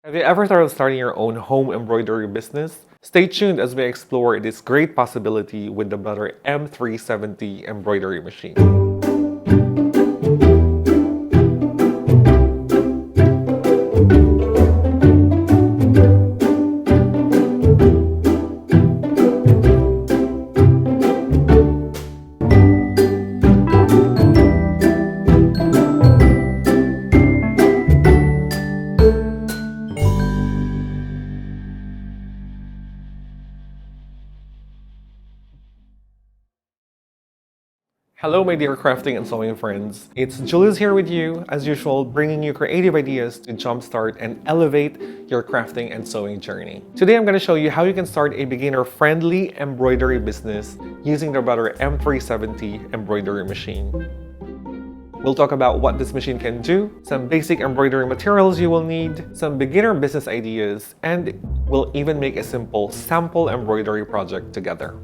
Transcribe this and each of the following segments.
Have you ever thought of starting your own home embroidery business? Stay tuned as we explore this great possibility with the Brother M370 Embroidery Machine. Hello, my dear crafting and sewing friends. It's Julius here with you, as usual, bringing you creative ideas to jumpstart and elevate your crafting and sewing journey. Today, I'm going to show you how you can start a beginner-friendly embroidery business using the Brother M370 Embroidery Machine. We'll talk about what this machine can do, some basic embroidery materials you will need, some beginner business ideas, and we'll even make a simple sample embroidery project together.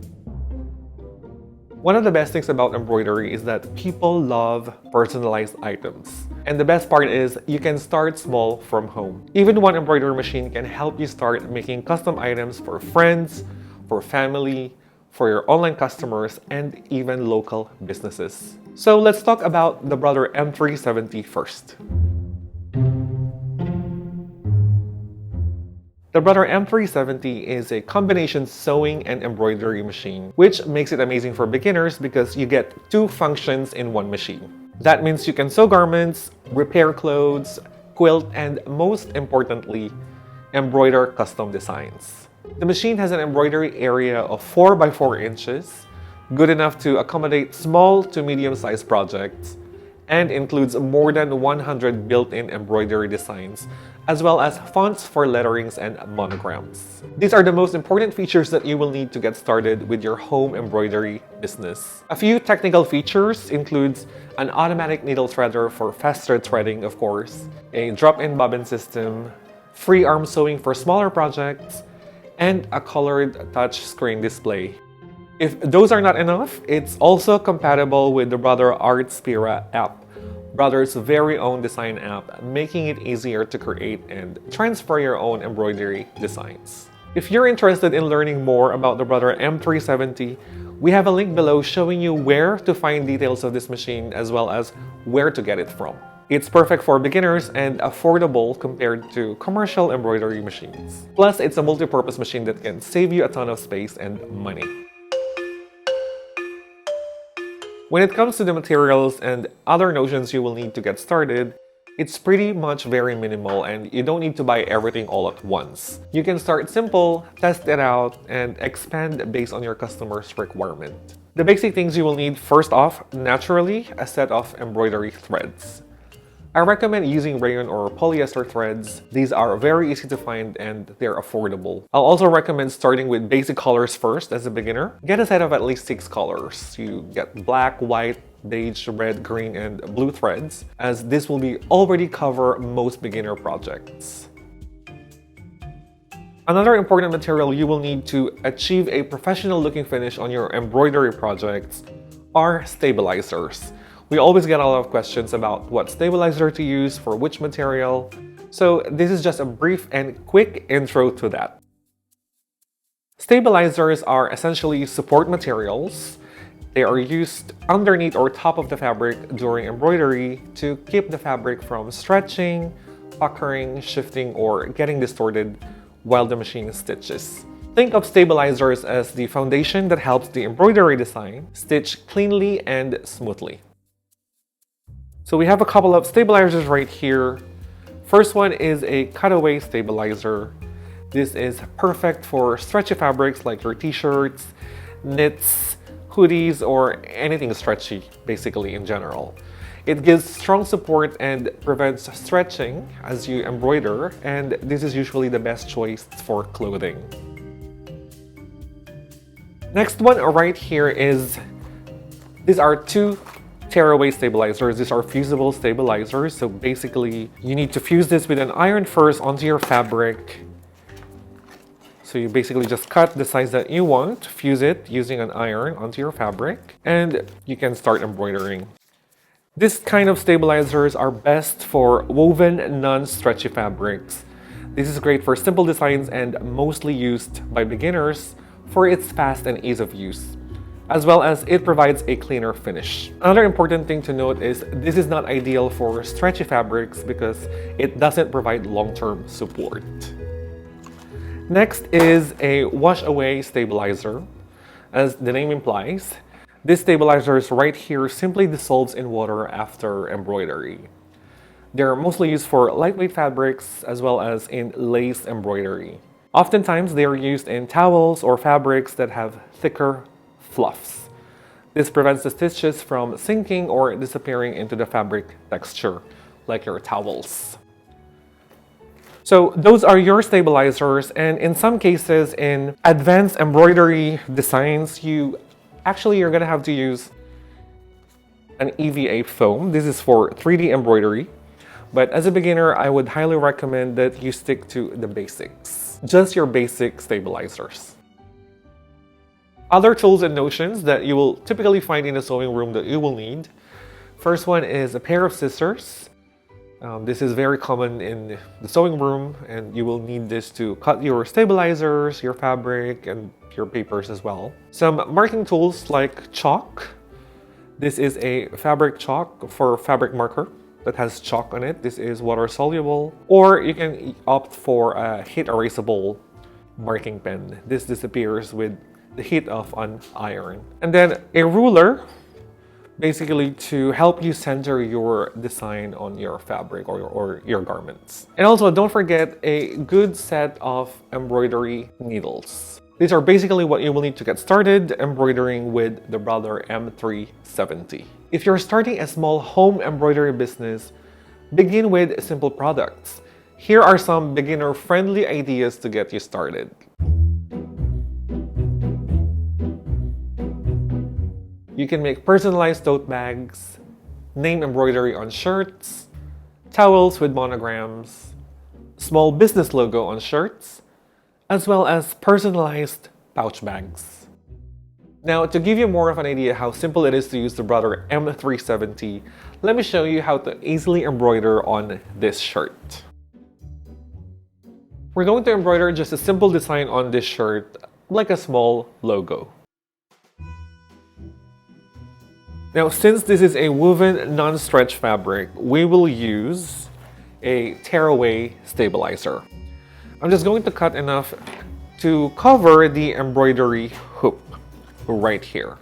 One of the best things about embroidery is that people love personalized items. And the best part is you can start small from home. Even one embroidery machine can help you start making custom items for friends, for family, for your online customers, and even local businesses. So let's talk about the Brother M370 first. The Brother M370 is a combination sewing and embroidery machine, which makes it amazing for beginners because you get two functions in one machine. That means you can sew garments, repair clothes, quilt, and most importantly, embroider custom designs. The machine has an embroidery area of 4 by 4 inches, good enough to accommodate small to medium-sized projects, and includes more than 100 built-in embroidery designs, as well as fonts for letterings and monograms. These are the most important features that you will need to get started with your home embroidery business. A few technical features includes an automatic needle threader for faster threading, of course, a drop-in bobbin system, free arm sewing for smaller projects, and a colored touch screen display. If those are not enough, it's also compatible with the Brother Artspira app, Brother's very own design app, making it easier to create and transfer your own embroidery designs. If you're interested in learning more about the Brother M370, we have a link below showing you where to find details of this machine as well as where to get it from. It's perfect for beginners and affordable compared to commercial embroidery machines. Plus, it's a multi-purpose machine that can save you a ton of space and money. When it comes to the materials and other notions you will need to get started, it's pretty much very minimal and you don't need to buy everything all at once. You can start simple, test it out, and expand based on your customer's requirement. The basic things you will need first off, naturally, a set of embroidery threads. I recommend using rayon or polyester threads. These are very easy to find and they're affordable. I'll also recommend starting with basic colors first as a beginner. Get a set of at least 6 colors. You get black, white, beige, red, green, and blue threads, as this will already cover most beginner projects. Another important material you will need to achieve a professional looking finish on your embroidery projects are stabilizers. We always get a lot of questions about what stabilizer to use for which material, so this is just a brief and quick intro to that. Stabilizers are essentially support materials. They are used underneath or top of the fabric during embroidery to keep the fabric from stretching, puckering, shifting, or getting distorted while the machine stitches. Think of stabilizers as the foundation that helps the embroidery design stitch cleanly and smoothly. So we have a couple of stabilizers right here. First one is a cutaway stabilizer. This is perfect for stretchy fabrics like your t-shirts, knits, hoodies, or anything stretchy, basically in general. It gives strong support and prevents stretching as you embroider, and this is usually the best choice for clothing. Next one right here is, these are two tearaway stabilizers. These are fusible stabilizers, so basically you need to fuse this with an iron first onto your fabric. So you basically just cut the size that you want, fuse it using an iron onto your fabric, and you can start embroidering. This kind of stabilizers are best for woven non-stretchy fabrics. This is great for simple designs and mostly used by beginners for its fast and ease of use, as well as it provides a cleaner finish. Another important thing to note is this is not ideal for stretchy fabrics because it doesn't provide long-term support. Next is a wash-away stabilizer. As the name implies, this stabilizer right here simply dissolves in water after embroidery. They're mostly used for lightweight fabrics as well as in lace embroidery. Oftentimes, they are used in towels or fabrics that have thicker fluffs. This prevents the stitches from sinking or disappearing into the fabric texture, like your towels. So those are your stabilizers, and in some cases, in advanced embroidery designs, you're gonna have to use an EVA foam. This is for 3D embroidery. But as a beginner, I would highly recommend that you stick to the basics. Just your basic stabilizers. Other tools and notions that you will typically find in a sewing room that you will need. First one is a pair of scissors. This is very common in the sewing room, and you will need this to cut your stabilizers, your fabric, and your papers as well. Some marking tools like chalk. This is a fabric chalk for fabric marker that has chalk on it. This is water soluble, or you can opt for a heat erasable marking pen. This disappears with the heat of an iron. And then a ruler, basically to help you center your design on your fabric or your garments. And also don't forget a good set of embroidery needles. These are basically what you will need to get started embroidering with the Brother M370. If you're starting a small home embroidery business, begin with simple products. Here are some beginner-friendly ideas to get you started. You can make personalized tote bags, name embroidery on shirts, towels with monograms, small business logo on shirts, as well as personalized pouch bags. Now, to give you more of an idea how simple it is to use the Brother M370, let me show you how to easily embroider on this shirt. We're going to embroider just a simple design on this shirt, like a small logo. Now, since this is a woven non-stretch fabric, we will use a tearaway stabilizer. I'm just going to cut enough to cover the embroidery hoop right here.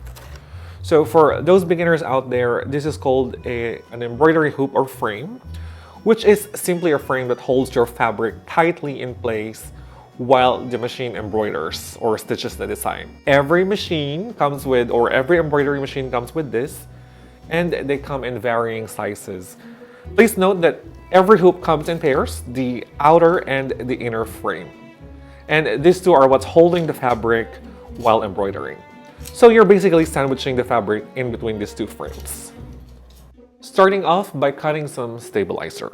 So for those beginners out there, this is called an embroidery hoop or frame, which is simply a frame that holds your fabric tightly in place while the machine embroiders or stitches the design. Every machine comes with, or every embroidery machine comes with this, and they come in varying sizes. Please note that every hoop comes in pairs, the outer and the inner frame. And these two are what's holding the fabric while embroidering. So you're basically sandwiching the fabric in between these two frames. Starting off by cutting some stabilizer.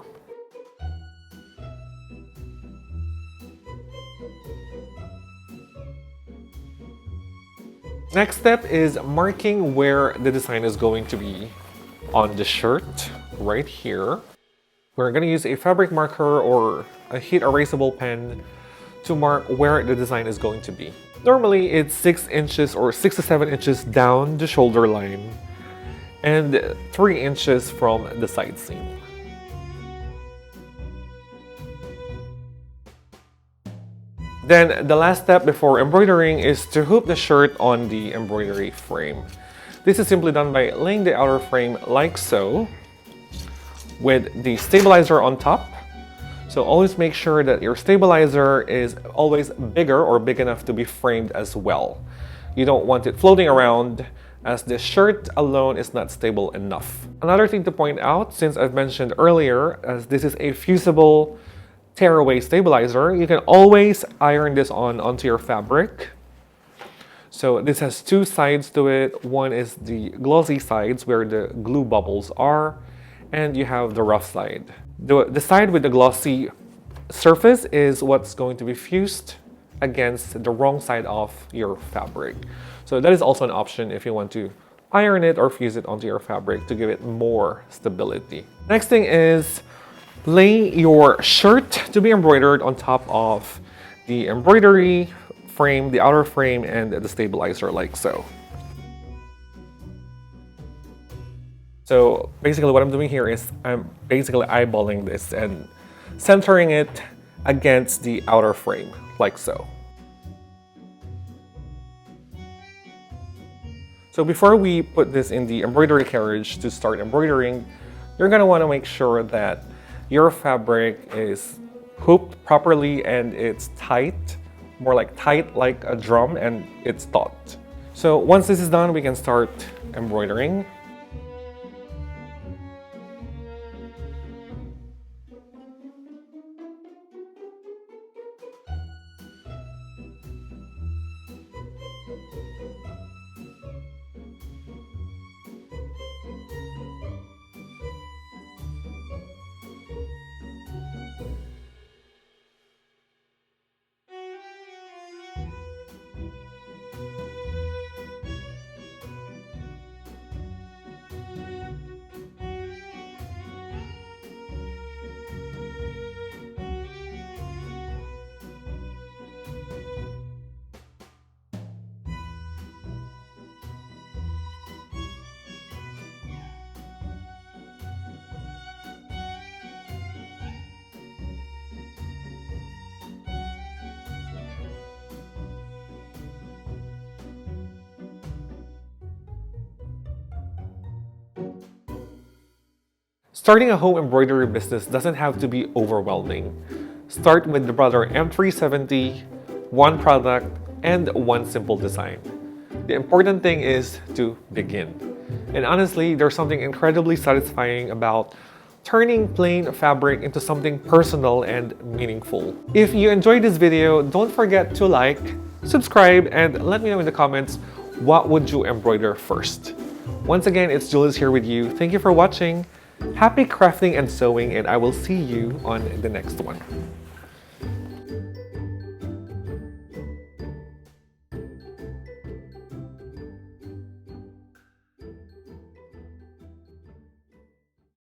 Next step is marking where the design is going to be on the shirt, right here. We're going to use a fabric marker or a heat erasable pen to mark where the design is going to be. Normally, it's 6 inches or 6 to 7 inches down the shoulder line and 3 inches from the side seam. Then the last step before embroidering is to hoop the shirt on the embroidery frame. This is simply done by laying the outer frame like so, with the stabilizer on top. So always make sure that your stabilizer is always bigger or big enough to be framed as well. You don't want it floating around, as the shirt alone is not stable enough. Another thing to point out, since I've mentioned earlier, as this is a fusible tearaway stabilizer, you can always iron this onto your fabric. So this has two sides to it. One is the glossy sides where the glue bubbles are, and you have the rough side. The side with the glossy surface is what's going to be fused against the wrong side of your fabric. So that is also an option if you want to iron it or fuse it onto your fabric to give it more stability. Next thing is Lay your shirt to be embroidered on top of the embroidery frame, the outer frame, and the stabilizer like so. So basically what I'm doing here is I'm basically eyeballing this and centering it against the outer frame like so. So before we put this in the embroidery carriage to start embroidering, you're going to want to make sure that your fabric is hooped properly and it's tight, more like tight like a drum, and it's taut. So once this is done, we can start embroidering. Starting a home embroidery business doesn't have to be overwhelming. Start with the Brother M370, one product, and one simple design. The important thing is to begin. And honestly, there's something incredibly satisfying about turning plain fabric into something personal and meaningful. If you enjoyed this video, don't forget to like, subscribe, and let me know in the comments what would you embroider first. Once again, it's Julius here with you. Thank you for watching. Happy crafting and sewing, and I will see you on the next one.